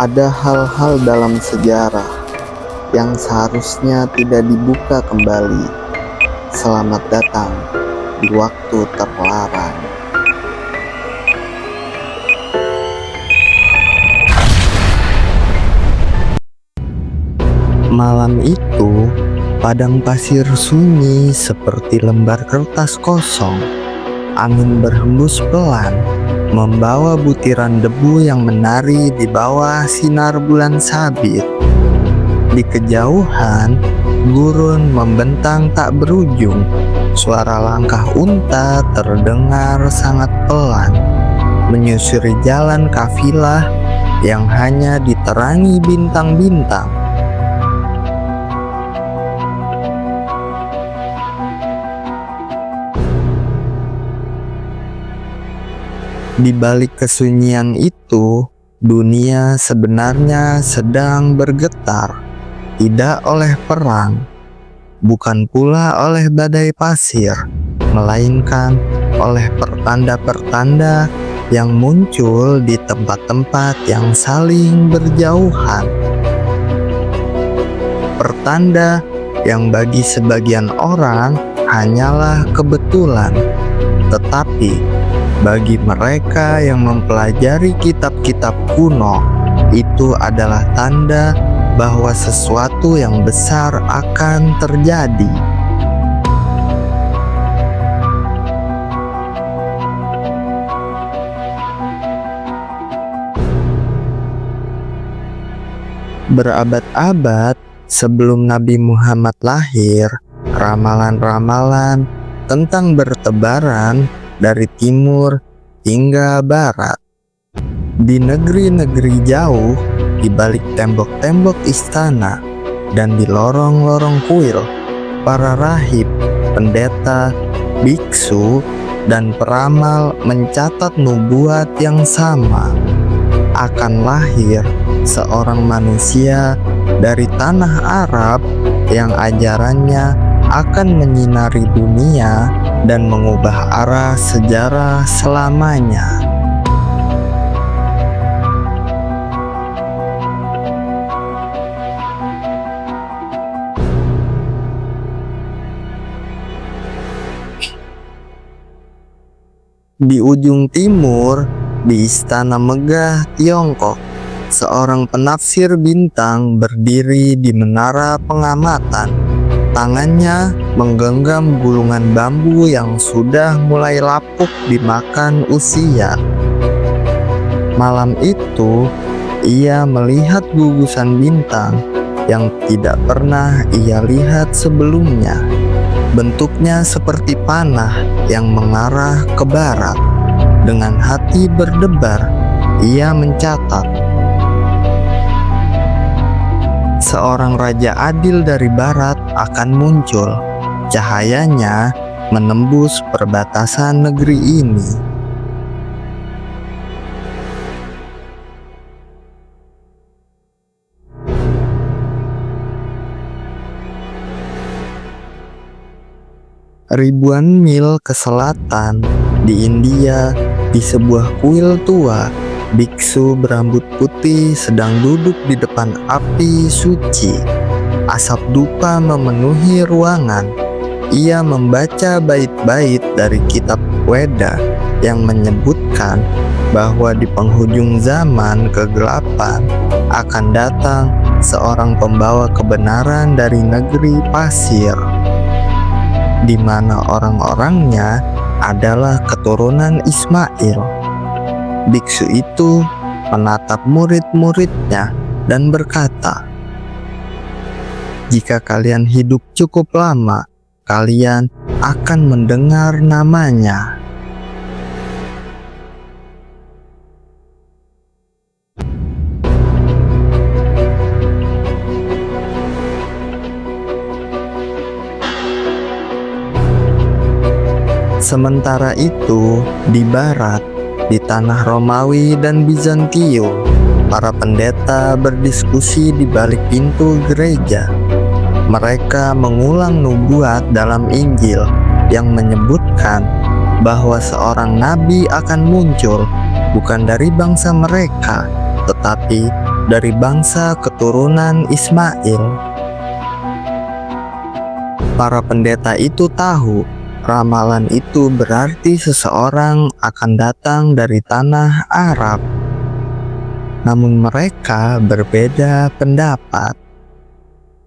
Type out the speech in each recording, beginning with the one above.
Ada hal-hal dalam sejarah yang seharusnya tidak dibuka kembali. Selamat datang di waktu terlarang. Malam itu, padang pasir sunyi seperti lembar kertas kosong. Angin berhembus pelan, membawa butiran debu yang menari di bawah sinar bulan sabit. Di kejauhan, gurun membentang tak berujung. Suara langkah unta terdengar sangat pelan, menyusuri jalan kafilah yang hanya diterangi bintang-bintang. Di balik kesunyian itu, dunia sebenarnya sedang bergetar, tidak oleh perang, bukan pula oleh badai pasir, melainkan oleh pertanda-pertanda yang muncul di tempat-tempat yang saling berjauhan. Pertanda yang bagi sebagian orang hanyalah kebetulan, tetapi bagi mereka yang mempelajari kitab-kitab kuno, itu adalah tanda bahwa sesuatu yang besar akan terjadi. Berabad-abad sebelum Nabi Muhammad lahir, ramalan-ramalan tentang bertebaran dari timur hingga barat. Di negeri-negeri jauh, di balik tembok-tembok istana, dan di lorong-lorong kuil, para rahib, pendeta, biksu, dan peramal mencatat nubuat yang sama. Akan lahir seorang manusia dari tanah Arab yang ajarannya akan menyinari dunia dan mengubah arah sejarah selamanya. Di ujung timur, di Istana Megah, Tiongkok, seorang penafsir bintang berdiri di menara pengamatan. Tangannya menggenggam gulungan bambu yang sudah mulai lapuk dimakan usia. Malam itu, ia melihat gugusan bintang yang tidak pernah ia lihat sebelumnya. Bentuknya seperti panah yang mengarah ke barat. Dengan hati berdebar, ia mencatat, seorang raja adil dari barat akan muncul. Cahayanya menembus perbatasan negeri ini. Ribuan mil ke selatan, di India, di sebuah kuil tua, biksu berambut putih sedang duduk di depan api suci. Asap dupa memenuhi ruangan. Ia membaca bait-bait dari kitab Weda yang menyebutkan bahwa di penghujung zaman kegelapan akan datang seorang pembawa kebenaran dari negeri pasir, di mana orang-orangnya adalah keturunan Ismail. Biksu itu menatap murid-muridnya dan berkata, "Jika kalian hidup cukup lama, kalian akan mendengar namanya." Sementara itu, di barat, di tanah Romawi dan Bizantium, para pendeta berdiskusi di balik pintu gereja. Mereka mengulang nubuat dalam Injil yang menyebutkan bahwa seorang nabi akan muncul bukan dari bangsa mereka, tetapi dari bangsa keturunan Ismail. Para pendeta itu tahu ramalan itu berarti seseorang akan datang dari tanah Arab. Namun mereka berbeda pendapat.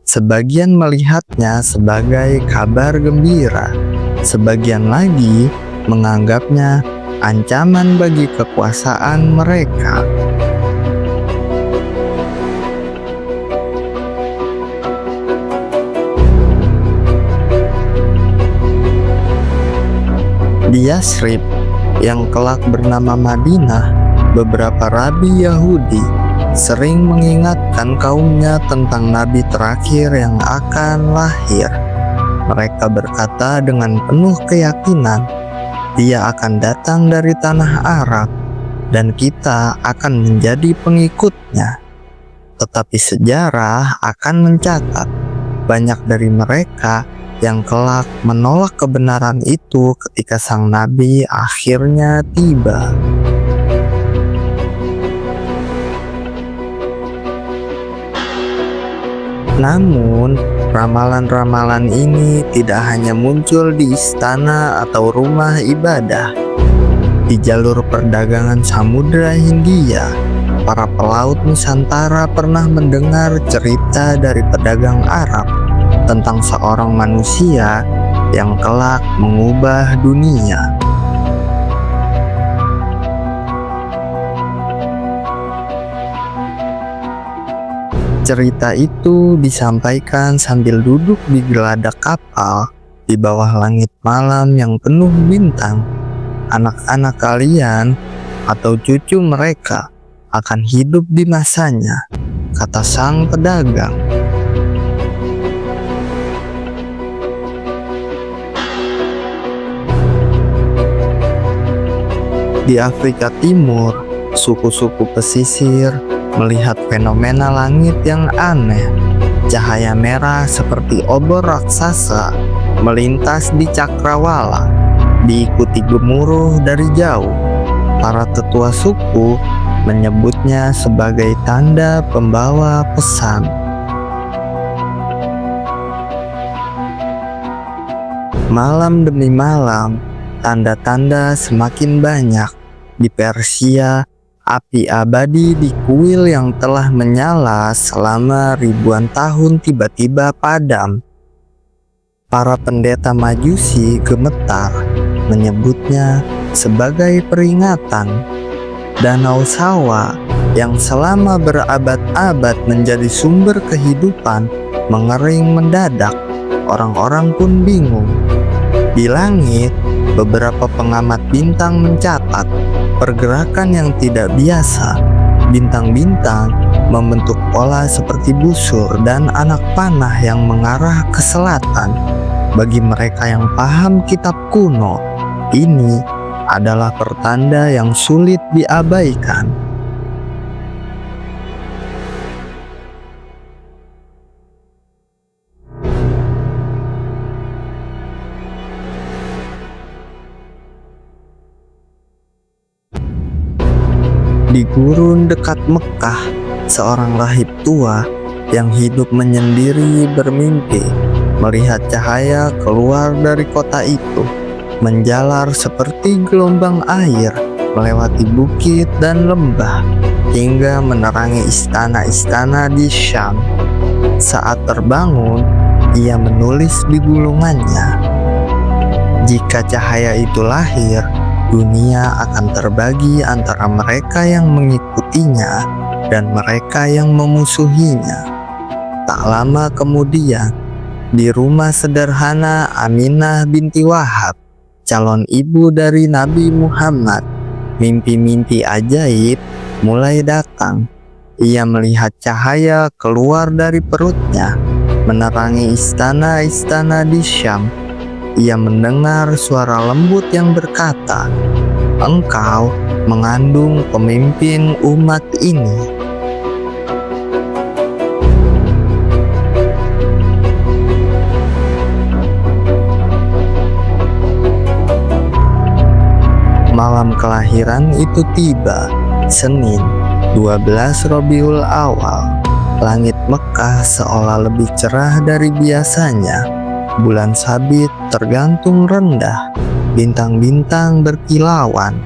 Sebagian melihatnya sebagai kabar gembira, sebagian lagi menganggapnya ancaman bagi kekuasaan mereka. Di Yasrib, yang kelak bernama Madinah, beberapa rabi Yahudi sering mengingatkan kaumnya tentang nabi terakhir yang akan lahir. Mereka berkata dengan penuh keyakinan, dia akan datang dari tanah Arab dan kita akan menjadi pengikutnya. Tetapi sejarah akan mencatat banyak dari mereka yang kelak menolak kebenaran itu ketika sang nabi akhirnya tiba. Namun, ramalan-ramalan ini tidak hanya muncul di istana atau rumah ibadah. Di jalur perdagangan Samudra Hindia, para pelaut Nusantara pernah mendengar cerita dari pedagang Arab tentang seorang manusia yang kelak mengubah dunia. Cerita itu disampaikan sambil duduk di geladak kapal di bawah langit malam yang penuh bintang. Anak-anak kalian atau cucu mereka akan hidup di masanya, kata sang pedagang. Di Afrika Timur, suku-suku pesisir melihat fenomena langit yang aneh. Cahaya merah seperti obor raksasa melintas di cakrawala, diikuti gemuruh dari jauh. Para tetua suku menyebutnya sebagai tanda pembawa pesan. Malam demi malam, tanda-tanda semakin banyak. Di Persia, api abadi di kuil yang telah menyala selama ribuan tahun tiba-tiba padam. Para pendeta Majusi gemetar, menyebutnya sebagai peringatan. Danau Sawa yang selama berabad-abad menjadi sumber kehidupan mengering mendadak. Orang-orang pun bingung. Di langit, beberapa pengamat bintang mencatat pergerakan yang tidak biasa. Bintang-bintang membentuk pola seperti busur dan anak panah yang mengarah ke selatan. Bagi mereka yang paham kitab kuno, ini adalah pertanda yang sulit diabaikan. Di gurun dekat Mekah, seorang rahib tua yang hidup menyendiri bermimpi melihat cahaya keluar dari kota itu, menjalar seperti gelombang air melewati bukit dan lembah hingga menerangi istana-istana di Syam. Saat terbangun, ia menulis di gulungannya, "Jika cahaya itu lahir, dunia akan terbagi antara mereka yang mengikutinya dan mereka yang memusuhinya." Tak lama kemudian, di rumah sederhana Aminah binti Wahab, calon ibu dari Nabi Muhammad, mimpi-mimpi ajaib mulai datang. Ia melihat cahaya keluar dari perutnya, menerangi istana-istana di Syam. Ia mendengar suara lembut yang berkata, "Engkau mengandung pemimpin umat ini." Malam kelahiran itu tiba, Senin, 12 Rabiul Awal. Langit Mekah seolah lebih cerah dari biasanya. Bulan sabit tergantung rendah. Bintang-bintang berkilauan.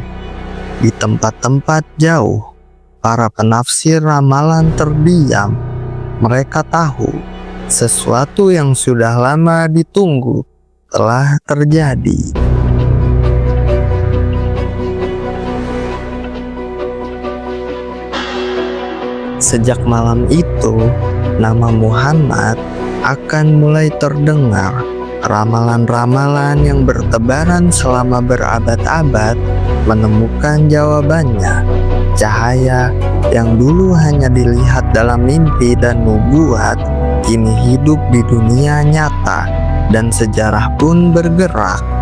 Di tempat-tempat jauh, para penafsir ramalan terdiam. Mereka tahu sesuatu yang sudah lama ditunggu telah terjadi. Sejak malam itu, nama Muhammad akan mulai terdengar. Ramalan-ramalan yang bertebaran selama berabad-abad menemukan jawabannya. Cahaya yang dulu hanya dilihat dalam mimpi dan nubuat, kini hidup di dunia nyata, dan sejarah pun bergerak.